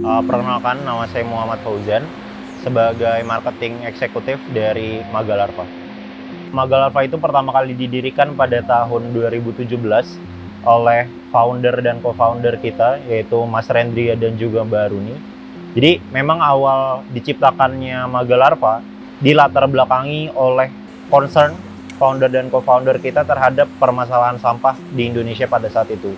Perkenalkan, nama saya Muhammad Fauzan sebagai marketing eksekutif dari Magalarva. Magalarva itu pertama kali didirikan pada tahun 2017 oleh founder dan co-founder kita, yaitu Mas Rendria dan juga Mbak Aruni. Jadi memang awal diciptakannya Magalarva dilatar belakangi oleh concern founder dan co-founder kita terhadap permasalahan sampah di Indonesia pada saat itu.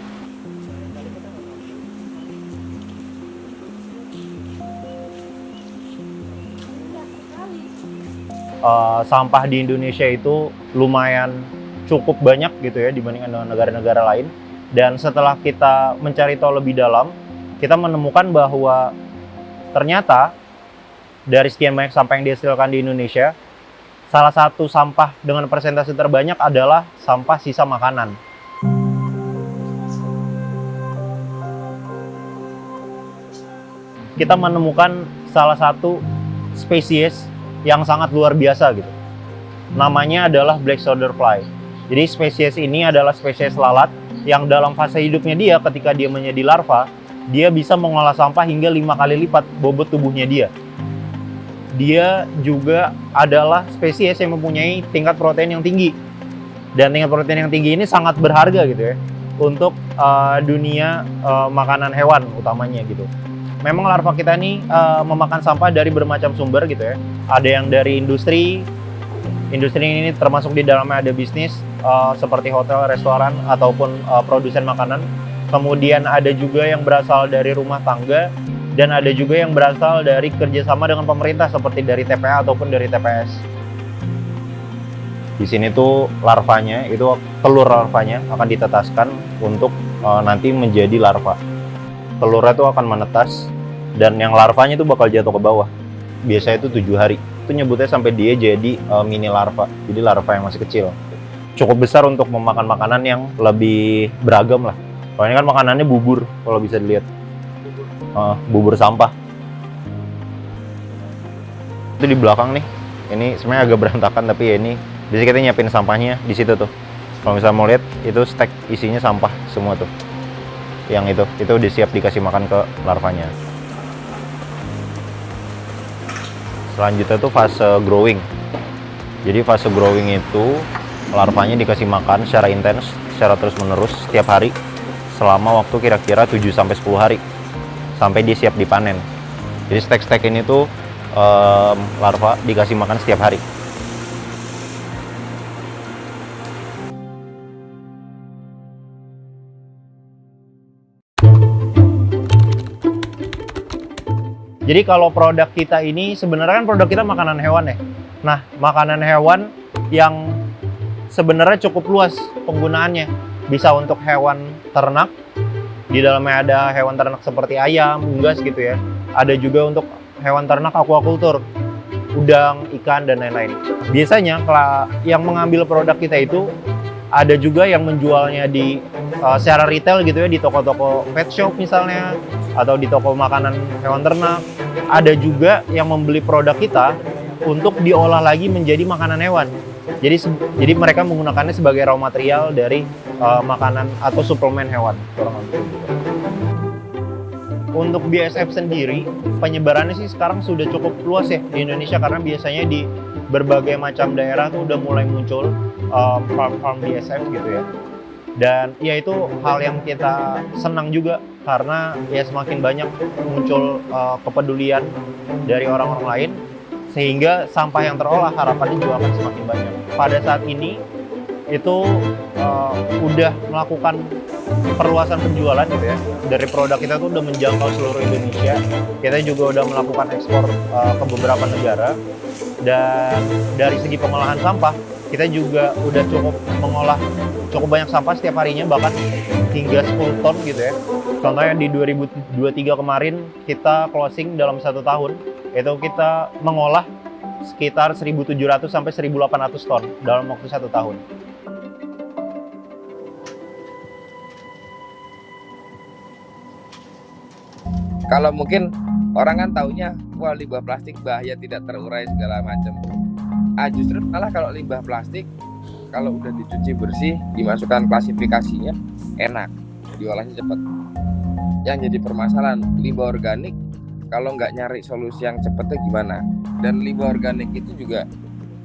Sampah di Indonesia itu lumayan cukup banyak gitu ya dibandingkan dengan negara-negara lain. Dan setelah kita mencari tahu lebih dalam, kita menemukan bahwa ternyata dari sekian banyak sampah yang dihasilkan di Indonesia, salah satu sampah dengan persentase terbanyak adalah sampah sisa makanan. Kita menemukan salah satu spesies yang sangat luar biasa gitu. Namanya adalah black soldier fly. Jadi spesies ini adalah spesies lalat yang dalam fase hidupnya dia ketika dia menjadi larva, dia bisa mengolah sampah hingga 5 kali lipat bobot tubuhnya dia. Dia juga adalah spesies yang mempunyai tingkat protein yang tinggi. Dan tingkat protein yang tinggi ini sangat berharga gitu ya untuk dunia makanan hewan utamanya gitu. Memang larva kita ini memakan sampah dari bermacam sumber gitu ya. Ada yang dari industri ini termasuk di dalamnya ada bisnis seperti hotel, restoran, ataupun produsen makanan. Kemudian ada juga yang berasal dari rumah tangga, dan ada juga yang berasal dari kerjasama dengan pemerintah seperti dari TPA ataupun dari TPS. Di sini tuh larvanya, itu telur larvanya akan ditetaskan untuk nanti menjadi larva. Telurnya tuh akan menetas, dan yang larvanya itu bakal jatuh ke bawah. Biasanya itu 7 hari. Itu nyebutnya sampai dia jadi mini larva. Jadi larva yang masih kecil. Cukup besar untuk memakan makanan yang lebih beragam lah. Kalau ini kan makanannya bubur, kalau bisa dilihat. Bubur sampah. Itu di belakang nih. Ini sebenarnya agak berantakan, tapi ya ini biasanya kita nyiapin sampahnya di situ tuh. Kalau misalnya mau lihat, itu stek isinya sampah semua tuh. Yang itu udah siap dikasih makan ke larvanya. Selanjutnya tuh fase growing. Jadi fase growing itu larvanya dikasih makan secara intens, secara terus-menerus setiap hari selama waktu kira-kira 7-10 hari sampai dia siap dipanen. Jadi stek-stek ini tuh larva dikasih makan setiap hari. Jadi kalau produk kita ini sebenarnya kan produk kita makanan hewan ya. Nah, makanan hewan yang sebenarnya cukup luas penggunaannya. Bisa untuk hewan ternak, di dalamnya ada hewan ternak seperti ayam, unggas gitu ya. Ada juga untuk hewan ternak aquaculture, udang, ikan, dan lain-lain. Biasanya kalau yang mengambil produk kita itu ada juga yang menjualnya di secara retail gitu ya, di toko-toko pet shop misalnya, atau di toko makanan hewan ternak. Ada juga yang membeli produk kita untuk diolah lagi menjadi makanan hewan. Jadi mereka menggunakannya sebagai raw material dari makanan atau suplemen hewan. Untuk BASF sendiri, penyebarannya sih sekarang sudah cukup luas ya di Indonesia, karena biasanya di berbagai macam daerah tuh udah mulai muncul farm-farm BASF gitu ya. Dan ya itu hal yang kita senang juga, karena ya semakin banyak muncul kepedulian dari orang-orang lain, sehingga sampah yang terolah harapannya juga akan semakin banyak. Pada saat ini itu udah melakukan perluasan penjualan gitu ya. Dari produk kita tuh udah menjangkau seluruh Indonesia. Kita juga udah melakukan ekspor ke beberapa negara. Dan dari segi pengolahan sampah, kita juga udah cukup mengolah cukup banyak sampah setiap harinya, bahkan hingga 10 ton gitu ya. Contohnya di 2023 kemarin kita closing dalam 1 tahun, itu kita mengolah sekitar 1.700 sampai 1.800 ton dalam waktu 1 tahun. Kalau mungkin orang kan taunya, wah limbah plastik bahaya, tidak terurai segala macam. Justru malah kalau limbah plastik, kalau udah dicuci bersih, dimasukkan klasifikasinya, enak, diolahnya cepat. Yang jadi permasalahan, limbah organik kalau nggak nyari solusi yang cepetnya gimana? Dan limbah organik itu juga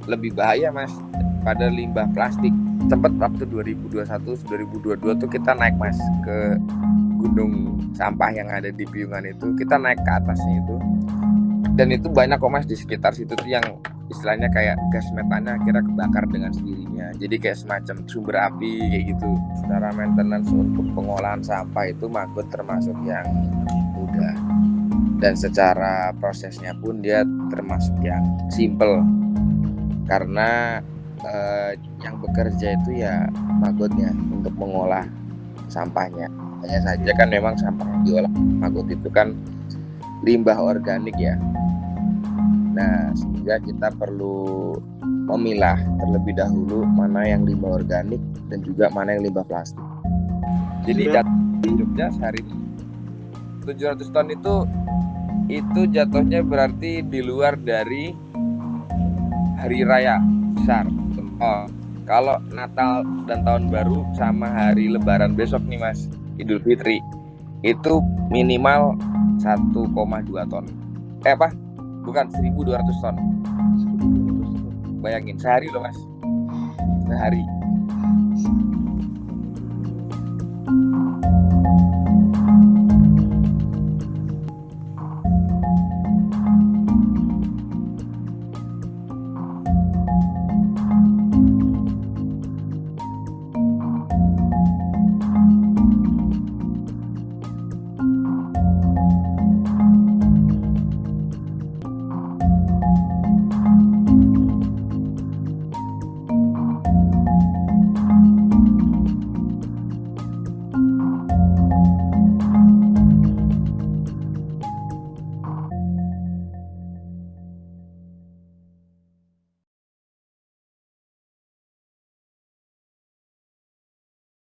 lebih bahaya mas pada limbah plastik. Sempat waktu 2021-2022 tuh kita naik mas ke gunung sampah yang ada di Piungan itu, kita naik ke atasnya itu, dan itu banyak kok mas di sekitar situ tuh yang istilahnya kayak gas metannya akhirnya kebakar dengan sendirinya, jadi kayak semacam sumber api kayak gitu. Secara maintenance untuk pengolahan sampah itu Maggot termasuk yang mudah, dan secara prosesnya pun dia termasuk yang simple karena yang bekerja itu ya Maggotnya untuk mengolah sampahnya. Hanya saja kan memang sampah yang diolah Maggot itu kan limbah organik ya. Nah, sehingga kita perlu memilah terlebih dahulu mana yang limbah organik dan juga mana yang limbah plastik. Jadi di Jogja sehari 700 ton itu jatuhnya berarti di luar dari hari raya besar. Oh, kalau Natal dan Tahun Baru sama hari Lebaran besok nih Mas, Idul Fitri, itu minimal 1,2 ton. Bukan 1.200 ton. Bayangin sehari loh Mas. Sehari.